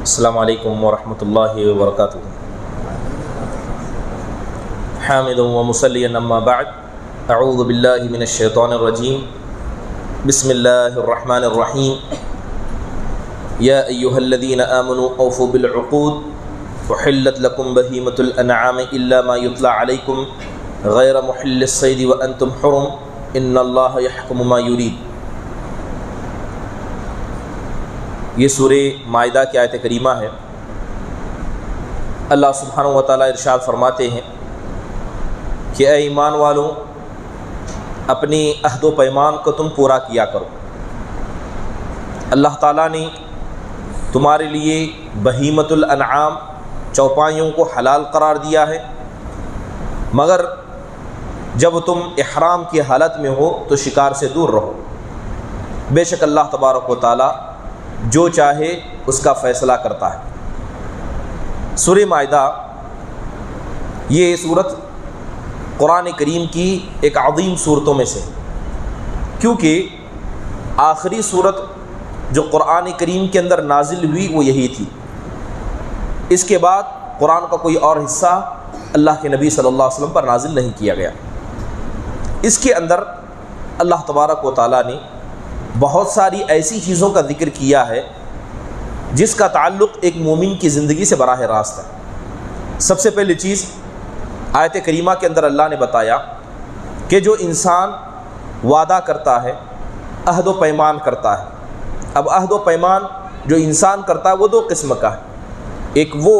السلام علیکم ورحمۃ اللہ وبرکاتہ۔ حامد و مصلیا اما بعد، اعوذ باللہ من الشیطان الرجیم، بسم اللہ الرحمن الرحیم۔ یا ایہا الذین آمنوا اوفوا بالعقود احلت لکم بہیمۃ الانعام الا ما یتلی علیکم غیر محل الصید وانتم حرم ان اللہ یحکم ما یرید۔ یہ سورہ مائدہ کی آیت کریمہ ہے۔ اللہ سبحانہ و تعالیٰ ارشاد فرماتے ہیں کہ اے ایمان والوں، اپنی عہد و پیمان کو تم پورا کیا کرو۔ اللہ تعالیٰ نے تمہارے لیے بہیمۃ الانعام چوپائیوں کو حلال قرار دیا ہے، مگر جب تم احرام کی حالت میں ہو تو شکار سے دور رہو۔ بے شک اللہ تبارک و تعالیٰ جو چاہے اس کا فیصلہ کرتا ہے۔ سورہ مائدہ یہ سورت قرآن کریم کی ایک عظیم صورتوں میں سے، کیونکہ آخری صورت جو قرآن کریم کے اندر نازل ہوئی وہ یہی تھی۔ اس کے بعد قرآن کا کوئی اور حصہ اللہ کے نبی صلی اللہ علیہ وسلم پر نازل نہیں کیا گیا۔ اس کے اندر اللہ تبارک و تعالیٰ نے بہت ساری ایسی چیزوں کا ذکر کیا ہے جس کا تعلق ایک مومن کی زندگی سے براہ راست ہے۔ سب سے پہلی چیز آیت کریمہ کے اندر اللہ نے بتایا کہ جو انسان وعدہ کرتا ہے، عہد و پیمان کرتا ہے۔ اب عہد و پیمان جو انسان کرتا ہے وہ دو قسم کا ہے، ایک وہ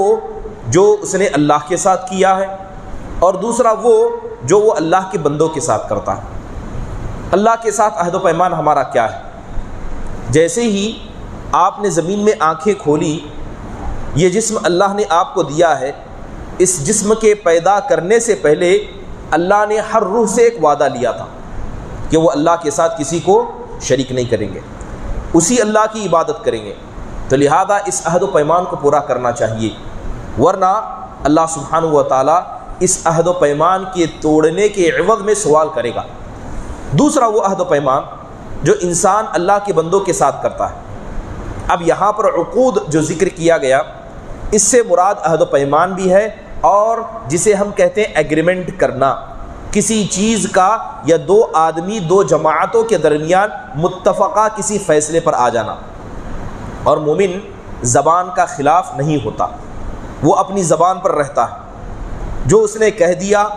جو اس نے اللہ کے ساتھ کیا ہے، اور دوسرا وہ جو وہ اللہ کے بندوں کے ساتھ کرتا ہے۔ اللہ کے ساتھ عہد و پیمان ہمارا کیا ہے؟ جیسے ہی آپ نے زمین میں آنکھیں کھولی، یہ جسم اللہ نے آپ کو دیا ہے، اس جسم کے پیدا کرنے سے پہلے اللہ نے ہر روح سے ایک وعدہ لیا تھا کہ وہ اللہ کے ساتھ کسی کو شریک نہیں کریں گے، اسی اللہ کی عبادت کریں گے۔ تو لہذا اس عہد و پیمان کو پورا کرنا چاہیے، ورنہ اللہ سبحانہ و تعالیٰ اس عہد و پیمان کے توڑنے کے عوض میں سوال کرے گا۔ دوسرا وہ عہد و پیمان جو انسان اللہ کے بندوں کے ساتھ کرتا ہے۔ اب یہاں پر عقود جو ذکر کیا گیا، اس سے مراد عہد و پیمان بھی ہے، اور جسے ہم کہتے ہیں ایگریمنٹ کرنا، کسی چیز کا یا دو آدمی دو جماعتوں کے درمیان متفقہ کسی فیصلے پر آ جانا۔ اور مومن زبان کا خلاف نہیں ہوتا، وہ اپنی زبان پر رہتا ہے۔ جو اس نے کہہ دیا،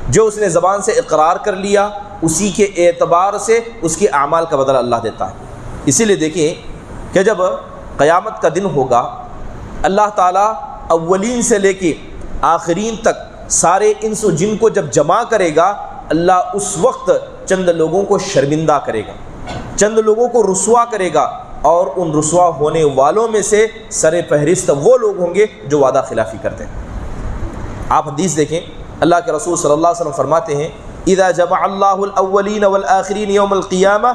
جو اس نے زبان سے اقرار کر لیا، اسی کے اعتبار سے اس کے اعمال کا بدلہ اللہ دیتا ہے۔ اسی لیے دیکھیں کہ جب قیامت کا دن ہوگا، اللہ تعالیٰ اولین سے لے کے آخرین تک سارے انس و جن کو جب جمع کرے گا، اللہ اس وقت چند لوگوں کو شرمندہ کرے گا، چند لوگوں کو رسوا کرے گا، اور ان رسوا ہونے والوں میں سے سر فہرست وہ لوگ ہوں گے جو وعدہ خلافی کرتے ہیں۔ آپ حدیث دیکھیں، اللہ کے رسول صلی اللہ علیہ وسلم فرماتے ہیں اذا جمع اللہ الاولین والآخرین یوم القیامہ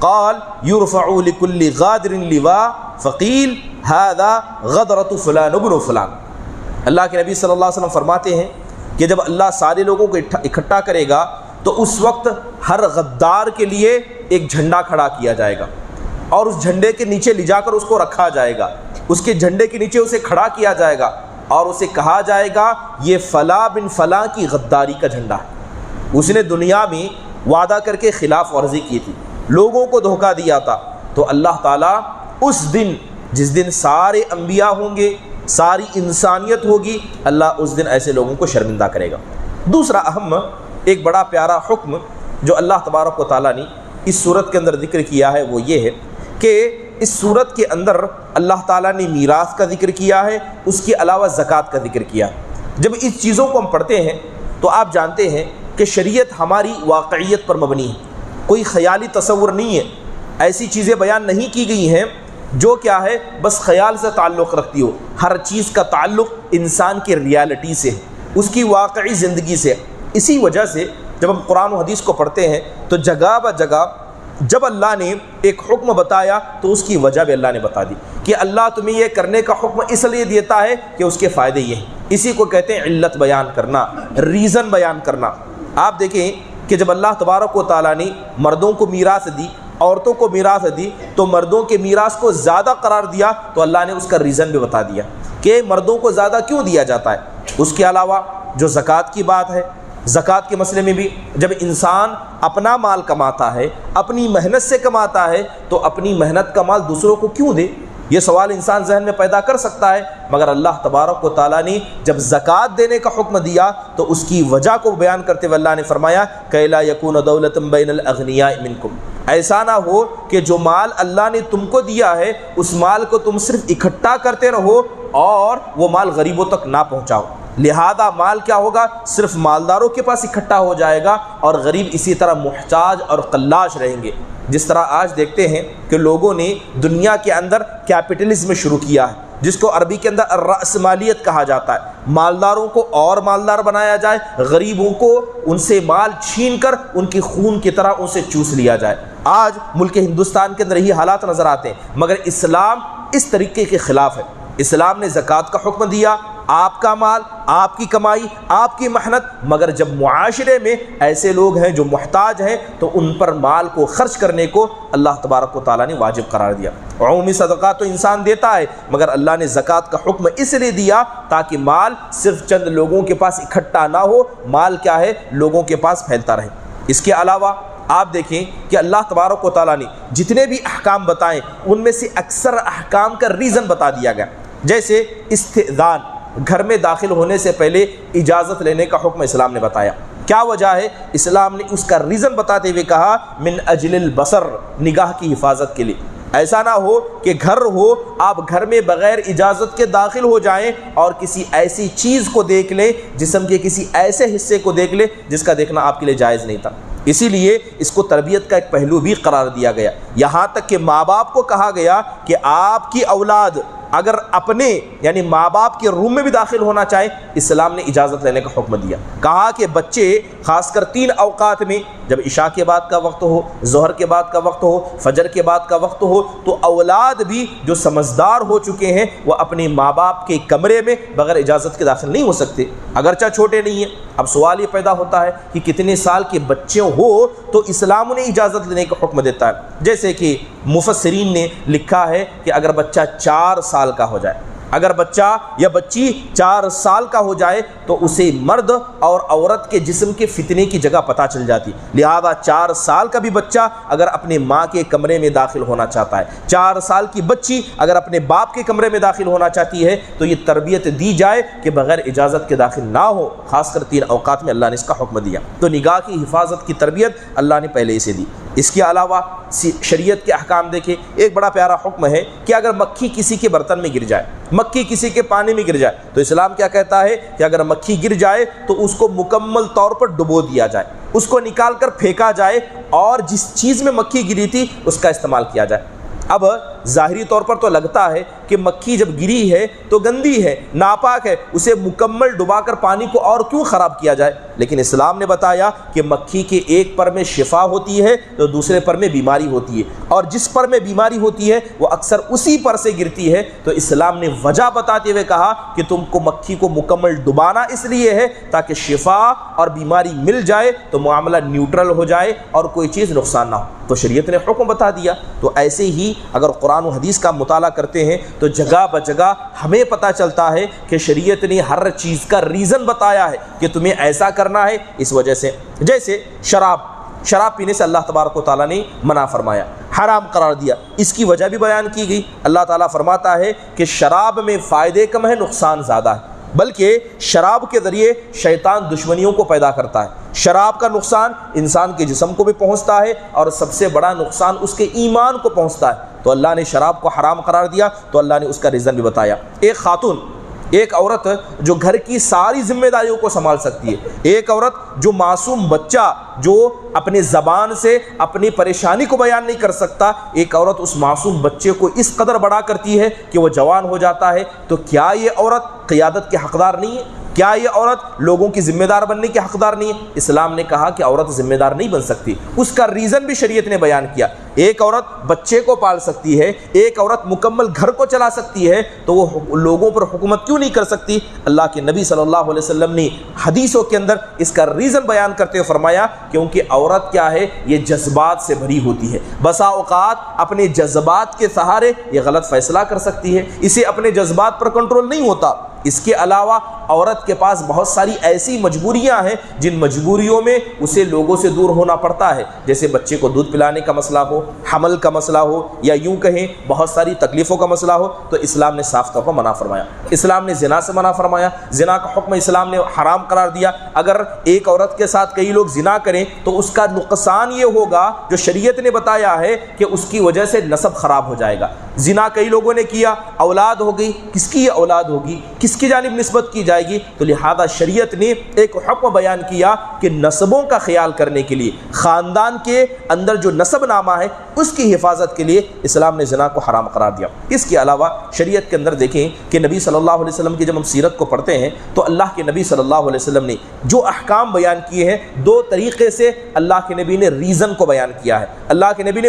قال یرفع لکل غادر لواء فقیل ھذا غدرۃ فلان بن فلان۔ اللہ کے نبی صلی اللہ علیہ وسلم فرماتے ہیں کہ جب اللہ سارے لوگوں کو اکٹھا کرے گا تو اس وقت ہر غدار کے لیے ایک جھنڈا کھڑا کیا جائے گا، اور اس جھنڈے کے نیچے لے جا کر اس کو رکھا جائے گا، اس کے جھنڈے کے نیچے اسے کھڑا کیا جائے گا، اور اسے کہا جائے گا یہ فلاں بن فلاں کی غداری کا جھنڈا ہے، اس نے دنیا میں وعدہ کر کے خلاف ورزی کی تھی، لوگوں کو دھوکہ دیا تھا۔ تو اللہ تعالیٰ اس دن، جس دن سارے انبیاء ہوں گے، ساری انسانیت ہوگی، اللہ اس دن ایسے لوگوں کو شرمندہ کرے گا۔ دوسرا اہم ایک بڑا پیارا حکم جو اللہ تبارک و تعالیٰ نے اس صورت کے اندر ذکر کیا ہے وہ یہ ہے کہ اس صورت کے اندر اللہ تعالیٰ نے میراث کا ذکر کیا ہے، اس کے علاوہ زکوٰۃ کا ذکر کیا ہے۔ جب اس چیزوں کو ہم پڑھتے ہیں تو آپ جانتے ہیں کہ شریعت ہماری واقعیت پر مبنی ہے، کوئی خیالی تصور نہیں ہے، ایسی چیزیں بیان نہیں کی گئی ہیں جو کیا ہے بس خیال سے تعلق رکھتی ہو۔ ہر چیز کا تعلق انسان کی ریالٹی سے ہے، اس کی واقعی زندگی سے۔ اسی وجہ سے جب ہم قرآن و حدیث کو پڑھتے ہیں تو جگہ بہ جگہ جب اللہ نے ایک حکم بتایا تو اس کی وجہ بھی اللہ نے بتا دی کہ اللہ تمہیں یہ کرنے کا حکم اس لیے دیتا ہے کہ اس کے فائدے یہ ہیں۔ اسی کو کہتے ہیں علت بیان کرنا، ریزن بیان کرنا۔ آپ دیکھیں کہ جب اللہ تبارک و تعالیٰ نے مردوں کو میراث دی عورتوں کو میراث دی تو مردوں کے میراث کو زیادہ قرار دیا، تو اللہ نے اس کا ریزن بھی بتا دیا کہ مردوں کو زیادہ کیوں دیا جاتا ہے۔ اس کے علاوہ جو زکوٰۃ کی بات ہے، زکوٰۃ کے مسئلے میں بھی جب انسان اپنا مال کماتا ہے، اپنی محنت سے کماتا ہے، تو اپنی محنت کا مال دوسروں کو کیوں دے؟ یہ سوال انسان ذہن میں پیدا کر سکتا ہے، مگر اللہ تبارک و تعالیٰ نے جب زکوٰۃ دینے کا حکم دیا تو اس کی وجہ کو بیان کرتے ہوئے اللہ نے فرمایا کہ لا یکون دولۃ بین الاغنیاء منکم، ایسا نہ ہو کہ جو مال اللہ نے تم کو دیا ہے اس مال کو تم صرف اکٹھا کرتے رہو اور وہ مال غریبوں تک نہ پہنچاؤ، لہذا مال کیا ہوگا؟ صرف مالداروں کے پاس اکٹھا ہو جائے گا اور غریب اسی طرح محتاج اور قلاش رہیں گے۔ جس طرح آج دیکھتے ہیں کہ لوگوں نے دنیا کے اندر کیپٹلزم شروع کیا ہے، جس کو عربی کے اندر الرأسمالیت کہا جاتا ہے، مالداروں کو اور مالدار بنایا جائے، غریبوں کو ان سے مال چھین کر ان کی خون کی طرح ان سے چوس لیا جائے۔ آج ملک ہندوستان کے اندر یہی حالات نظر آتے ہیں، مگر اسلام اس طریقے کے خلاف ہے۔ اسلام نے زکوٰۃ کا حکم دیا، آپ کا مال، آپ کی کمائی، آپ کی محنت، مگر جب معاشرے میں ایسے لوگ ہیں جو محتاج ہیں تو ان پر مال کو خرچ کرنے کو اللہ تبارک و تعالیٰ نے واجب قرار دیا۔ عمومی صدقہ تو انسان دیتا ہے، مگر اللہ نے زکوٰۃ کا حکم اس لیے دیا تاکہ مال صرف چند لوگوں کے پاس اکٹھا نہ ہو، مال کیا ہے؟ لوگوں کے پاس پھیلتا رہے۔ اس کے علاوہ آپ دیکھیں کہ اللہ تبارک و تعالیٰ نے جتنے بھی احکام بتائیں ان میں سے اکثر احکام کا ریزن بتا دیا گیا، جیسے استئذان، گھر میں داخل ہونے سے پہلے اجازت لینے کا حکم اسلام نے بتایا۔ کیا وجہ ہے؟ اسلام نے اس کا ریزن بتاتے ہوئے کہا من اجل البصر، نگاہ کی حفاظت کے لیے۔ ایسا نہ ہو کہ گھر ہو، آپ گھر میں بغیر اجازت کے داخل ہو جائیں اور کسی ایسی چیز کو دیکھ لیں، جسم کے کسی ایسے حصے کو دیکھ لیں جس کا دیکھنا آپ کے لیے جائز نہیں تھا۔ اسی لیے اس کو تربیت کا ایک پہلو بھی قرار دیا گیا، یہاں تک کہ ماں باپ کو کہا گیا کہ آپ کی اولاد اگر اپنے یعنی ماں باپ کے روم میں بھی داخل ہونا چاہے، اسلام نے اجازت لینے کا حکم دیا۔ کہا کہ بچے خاص کر 3 اوقات میں، جب عشاء کے بعد کا وقت ہو، ظہر کے بعد کا وقت ہو، فجر کے بعد کا وقت ہو، تو اولاد بھی جو سمجھدار ہو چکے ہیں وہ اپنے ماں باپ کے کمرے میں بغیر اجازت کے داخل نہیں ہو سکتے، اگرچہ چھوٹے نہیں ہیں۔ اب سوال یہ پیدا ہوتا ہے کہ کتنے سال کے بچے ہو تو اسلام انہیں اجازت لینے کا حکم دیتا ہے؟ جیسے کہ مفسرین نے لکھا ہے کہ اگر بچہ 4 سال کا ہو جائے، اگر بچہ یا بچی 4 سال کا ہو جائے تو اسے مرد اور عورت کے جسم کے فتنے کی جگہ پتہ چل جاتی، لہذا 4 سال کا بھی بچہ اگر اپنے ماں کے کمرے میں داخل ہونا چاہتا ہے، 4 سال کی بچی اگر اپنے باپ کے کمرے میں داخل ہونا چاہتی ہے تو یہ تربیت دی جائے کہ بغیر اجازت کے داخل نہ ہو، خاص کر 3 اوقات میں اللہ نے اس کا حکم دیا۔ تو نگاہ کی حفاظت کی تربیت اللہ نے پہلے اسے دی۔ اس کے علاوہ شریعت کے احکام دیکھیں، ایک بڑا پیارا حکم ہے کہ اگر مکھی کسی کے برتن میں گر جائے، مکھی کسی کے پانی میں گر جائے، تو اسلام کیا کہتا ہے کہ اگر مکھی گر جائے تو اس کو مکمل طور پر ڈبو دیا جائے، اس کو نکال کر پھینکا جائے اور جس چیز میں مکھی گری تھی اس کا استعمال کیا جائے۔ اب ظاہری طور پر تو لگتا ہے کہ مکھی جب گری ہے تو گندی ہے، ناپاک ہے، اسے مکمل ڈبا کر پانی کو اور کیوں خراب کیا جائے؟ لیکن اسلام نے بتایا کہ مکھی کے ایک پر میں شفا ہوتی ہے تو دوسرے پر میں بیماری ہوتی ہے، اور جس پر میں بیماری ہوتی ہے وہ اکثر اسی پر سے گرتی ہے۔ تو اسلام نے وجہ بتاتے ہوئے کہا کہ تم کو مکھی کو مکمل ڈبانا اس لیے ہے تاکہ شفا اور بیماری مل جائے تو معاملہ نیوٹرل ہو جائے اور کوئی چیز نقصان نہ ہو، تو شریعت نے حکم بتا دیا۔ تو ایسے ہی اگر قرآن و حدیث کا مطالعہ کرتے ہیں تو جگہ بجگہ ہمیں پتہ چلتا ہے کہ شریعت نے ہر چیز کا ریزن بتایا ہے کہ تمہیں ایسا کرنا ہے اس وجہ سے۔ جیسے شراب پینے سے اللہ تبارک و تعالیٰ نے منع فرمایا، حرام قرار دیا، اس کی وجہ بھی بیان کی گئی۔ اللہ تعالیٰ فرماتا ہے کہ شراب میں فائدے کم ہے، نقصان زیادہ ہے، بلکہ شراب کے ذریعے شیطان دشمنیوں کو پیدا کرتا ہے۔ شراب کا نقصان انسان کے جسم کو بھی پہنچتا ہے اور سب سے بڑا نقصان اس کے ایمان کو پہنچتا ہے۔ تو اللہ نے شراب کو حرام قرار دیا تو اللہ نے اس کا ریزن بھی بتایا۔ ایک عورت جو گھر کی ساری ذمہ داریوں کو سنبھال سکتی ہے، ایک عورت جو معصوم بچہ جو اپنے زبان سے اپنی پریشانی کو بیان نہیں کر سکتا، ایک عورت اس معصوم بچے کو اس قدر بڑا کرتی ہے کہ وہ جوان ہو جاتا ہے، تو کیا یہ عورت قیادت کے حقدار نہیں ہے؟ کیا یہ عورت لوگوں کی ذمہ دار بننے کی حقدار نہیں ہے؟ اسلام نے کہا کہ عورت ذمہ دار نہیں بن سکتی، اس کا ریزن بھی شریعت نے بیان کیا۔ ایک عورت بچے کو پال سکتی ہے، ایک عورت مکمل گھر کو چلا سکتی ہے، تو وہ لوگوں پر حکومت کیوں نہیں کر سکتی؟ اللہ کے نبی صلی اللہ علیہ وسلم نے حدیثوں کے اندر اس کا ریزن بیان کرتے ہوئے فرمایا کیونکہ عورت کیا ہے، یہ جذبات سے بھری ہوتی ہے، بسا اوقات اپنے جذبات کے سہارے یہ غلط فیصلہ کر سکتی ہے، اسے اپنے جذبات پر کنٹرول نہیں ہوتا۔ اس کے علاوہ عورت کے پاس بہت ساری ایسی مجبوریاں ہیں جن مجبوریوں میں اسے لوگوں سے دور ہونا پڑتا ہے، جیسے بچے کو دودھ پلانے کا مسئلہ ہو، حمل کا مسئلہ ہو، یا یوں کہیں بہت ساری تکلیفوں کا مسئلہ ہو، تو اسلام نے صاف طور پر منع فرمایا۔ اسلام نے زنا سے منع فرمایا، زنا کا حکم اسلام نے حرام قرار دیا۔ اگر ایک عورت کے ساتھ کئی لوگ زنا کریں تو اس کا نقصان یہ ہوگا جو شریعت نے بتایا ہے کہ اس کی وجہ سے نسب خراب ہو جائے گا۔ زنا کئی لوگوں نے کیا، اولاد ہو گئی، کس کی یہ اولاد ہوگی، کس کی جانب نسبت کی جائے گی؟ تو لہذا شریعت نے ایک حکم بیان کیا کہ نسبوں کا خیال کرنے کے لیے، خاندان کے اندر جو نسب نامہ ہے اس کی حفاظت کے لیے اسلام نے زنا کو حرام قرار دیا۔ اس کے علاوہ شریعت کے اندر دیکھیں کہ نبی صلی اللہ علیہ وسلم کی جب ہم سیرت کو پڑھتے ہیں تو اللہ کے نبی صلی اللہ علیہ وسلم نے جو احکام بیان کیے ہیں، دو طریقے سے اللہ کے نبی نے ریزن کو بیان کیا ہے، اللہ کے نبی نے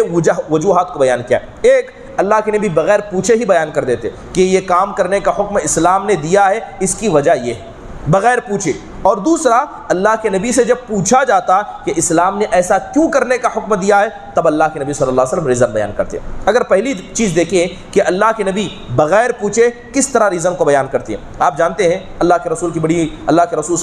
وجوہات کو بیان کیا ہے۔ ایک، اللہ کے نبی بغیر پوچھے ہی بیان کر دیتے کہ یہ کام کرنے کا حکم اسلام نے دیا ہے، اس کی وجہ یہ ہے، بغیر پوچھے۔ اور دوسرا، اللہ کے نبی سے جب پوچھا جاتا کہ اسلام نے ایسا کیوں کرنے کا حکم دیا ہے، تب اللہ کے نبی صلی اللہ علیہ وسلم ریزن بیان کرتے ہیں۔ اگر پہلی چیز دیکھیں کہ اللہ کے نبی بغیر پوچھے کس طرح ریزن کو بیان کرتے ہیں، آپ جانتے ہیں اللہ کے رسول صلی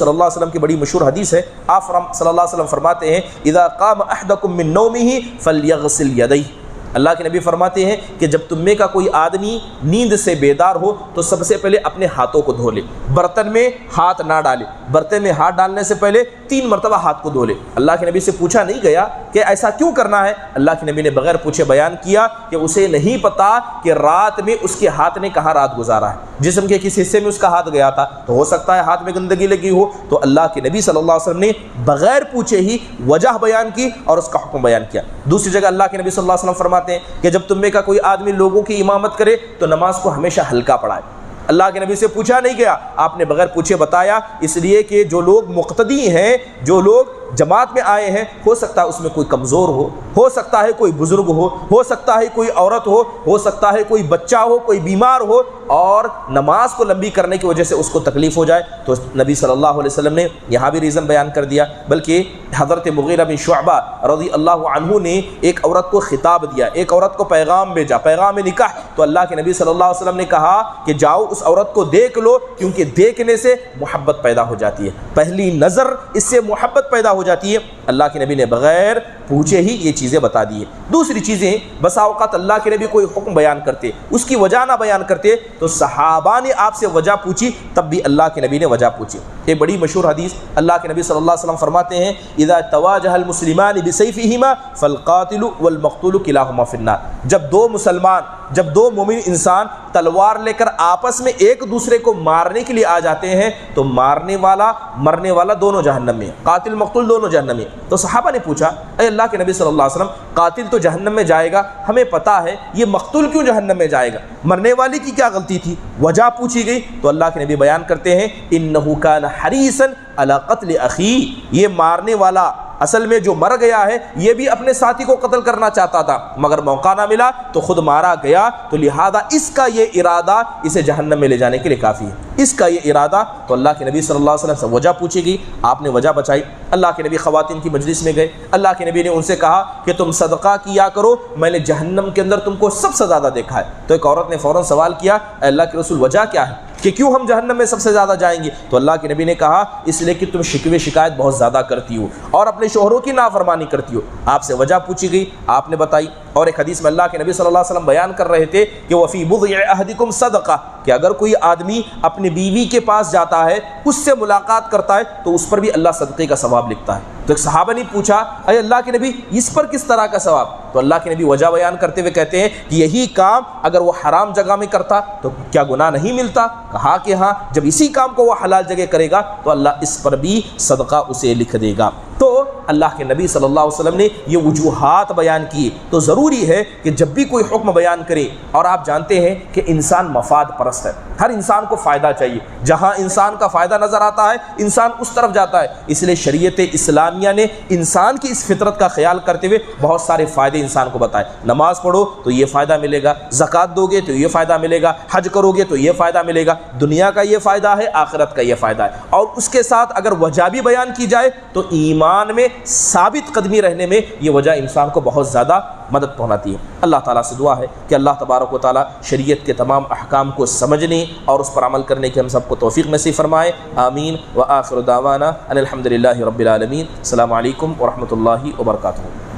اللہ علیہ وسلم کی بڑی مشہور حدیث ہے۔ آپ صلی اللہ علیہ وسلم فرماتے ہیں اذا قام احدکم من نومہ فلیغسل یدیہ، اللہ کے نبی فرماتے ہیں کہ جب تم میں کا کوئی آدمی نیند سے بیدار ہو تو سب سے پہلے اپنے ہاتھوں کو دھو لے، برتن میں ہاتھ نہ ڈالے، برتن میں ہاتھ ڈالنے سے پہلے 3 مرتبہ ہاتھ کو دھو لے۔ اللہ کے نبی سے پوچھا نہیں گیا کہ ایسا کیوں کرنا ہے، اللہ کے نبی نے بغیر پوچھے بیان کیا کہ اسے نہیں پتا کہ رات میں اس کے ہاتھ نے کہاں رات گزارا ہے، جسم کے کس حصے میں اس کا ہاتھ گیا تھا، تو ہو سکتا ہے ہاتھ میں گندگی لگی ہو، تو اللہ کے نبی صلی اللہ علیہ وسلم نے بغیر پوچھے ہی وجہ بیان کی اور اس کا حکم بیان کیا۔ دوسری جگہ اللہ کے نبی صلی اللہ علیہ وسلم فرماتے ہیں کہ جب تم میں کا کوئی آدمی لوگوں کی امامت کرے تو نماز کو ہمیشہ ہلکا پڑھائے۔ اللہ کے نبی سے پوچھا نہیں گیا، آپ نے بغیر پوچھے بتایا، اس لیے کہ جو لوگ مقتدی ہیں، جو لوگ جماعت میں آئے ہیں، ہو سکتا ہے اس میں کوئی کمزور ہو سکتا ہے کوئی بزرگ ہو سکتا ہے کوئی عورت ہو سکتا ہے کوئی بچہ ہو، کوئی بیمار ہو، اور نماز کو لمبی کرنے کی وجہ سے اس کو تکلیف ہو جائے، تو نبی صلی اللہ علیہ وسلم نے یہاں بھی ریزن بیان کر دیا۔ بلکہ حضرت مغیرہ بن شعبہ رضی اللہ عنہ نے ایک عورت کو خطاب دیا، ایک عورت کو پیغام بھیجا، پیغام نکاح، تو اللہ کے نبی صلی اللہ علیہ وسلم نے کہا کہ جاؤ اس عورت کو دیکھ لو، کیونکہ دیکھنے سے محبت پیدا ہو جاتی ہے، پہلی نظر اس سے محبت پیدا ہو جاتی ہے۔ اللہ کے نبی نے بغیر پوچھے ہی یہ چیزیں بتا دی ہیں۔ دوسری چیزیں، بسا اوقات اللہ کے نبی کوئی حکم بیان کرتے، اس کی وجہ نہ بیان کرتے تو صحابہ نے آپ سے وجہ پوچھی، تب بھی اللہ کے نبی نے وجہ پوچھی۔ ایک بڑی مشہور حدیث، اللہ کے نبی صلی اللہ علیہ وسلم فرماتے ہیں اذا تواجہ المسلمان بسیفہما فالقاتل والمقتول کلاہما فی النار، جب دو مومن انسان تلوار لے کر آپس میں ایک دوسرے کو مارنے کے لیے آ جاتے ہیں تو مارنے والا مرنے والا دونوں جہنم میں، قاتل مقتول دونوں جہنم میں۔ تو صحابہ نے پوچھا اے اللہ کے نبی صلی اللہ علیہ وسلم، قاتل تو جہنم میں جائے گا، ہمیں پتا ہے، یہ مقتول کیوں جہنم میں جائے گا؟ مرنے والی کی کیا غلطی تھی؟ وجہ پوچھی گئی تو اللہ کے نبی بیان کرتے ہیں انہ کان حریصا علی قتل اخی، یہ مارنے والا اصل میں جو مر گیا ہے یہ بھی اپنے ساتھی کو قتل کرنا چاہتا تھا، مگر موقع نہ ملا تو خود مارا گیا، تو لہذا اس کا یہ ارادہ اسے جہنم میں لے جانے کے لیے کافی ہے، اس کا یہ ارادہ۔ تو اللہ کے نبی صلی اللہ علیہ وسلم سے وجہ پوچھی گئی، آپ نے وجہ بچائی۔ اللہ کے نبی خواتین کی مجلس میں گئے، اللہ کے نبی نے ان سے کہا کہ تم صدقہ کیا کرو، میں نے جہنم کے اندر تم کو سب سے زیادہ دیکھا ہے۔ تو ایک عورت نے فوراً سوال کیا اے اللہ کے رسول، وجہ کیا ہے کہ کیوں ہم جہنم میں سب سے زیادہ جائیں گے؟ تو اللہ کے نبی نے کہا اس لیے کہ تم شکوے شکایت بہت زیادہ کرتی ہو اور اپنے شوہروں کی نافرمانی کرتی ہو۔ آپ سے وجہ پوچھی گئی، آپ نے بتائی۔ اور ایک حدیث میں اللہ کے نبی صلی اللہ علیہ وسلم بیان کر رہے تھے کہ وفی بضع احدکم صدقہ، کہ اگر کوئی آدمی اپنی بیوی کے پاس جاتا ہے، اس سے ملاقات کرتا ہے تو اس پر بھی اللہ صدقے کا ثواب لکھتا ہے۔ تو ایک صحابہ نے پوچھا اے اللہ کے نبی اس پر کس طرح کا ثواب؟ تو اللہ کے نبی وجہ بیان کرتے ہوئے کہتے ہیں کہ یہی کام اگر وہ حرام جگہ میں کرتا تو کیا گناہ نہیں ملتا؟ کہا کہ ہاں، جب اسی کام کو وہ حلال جگہ کرے گا تو اللہ اس پر بھی صدقہ اسے لکھ دے گا۔ تو اللہ کے نبی صلی اللہ علیہ وسلم نے یہ وجوہات بیان کیے. تو ضروری ہے کہ جب بھی کوئی حکم بیان کرے، اور آپ جانتے ہیں کہ انسان مفاد پرست ہے، ہر انسان کو فائدہ چاہیے، جہاں انسان کا فائدہ نظر آتا ہے انسان اس طرف جاتا ہے. اس لیے شریعت اسلامیہ نے انسان کی اس فطرت کا خیال کرتے ہوئے بہت سارے فائدے انسان کو بتائے. نماز پڑھو تو یہ فائدہ ملے گا، زکوٰۃ دو گے تو یہ فائدہ ملے گا، حج کرو گے تو یہ فائدہ ملے گا. دنیا کا یہ فائدہ ہے، آخرت کا یہ فائدہ ہے. اور اس کے ساتھ اگر وجہ بھی بیان کی جائے تو ایمان میں ثابت قدمی رہنے میں یہ وجہ انسان کو بہت زیادہ مدد پہنچاتی ہے. اللہ تعالیٰ سے دعا ہے کہ اللہ تبارک و تعالیٰ شریعت کے تمام احکام کو سمجھنے اور اس پر عمل کرنے کی ہم سب کو توفیق نصیب فرمائے. آمین. وآخر دعوانا ان الحمد للہ رب العالمین. السلام علیکم ورحمۃ اللہ وبرکاتہ.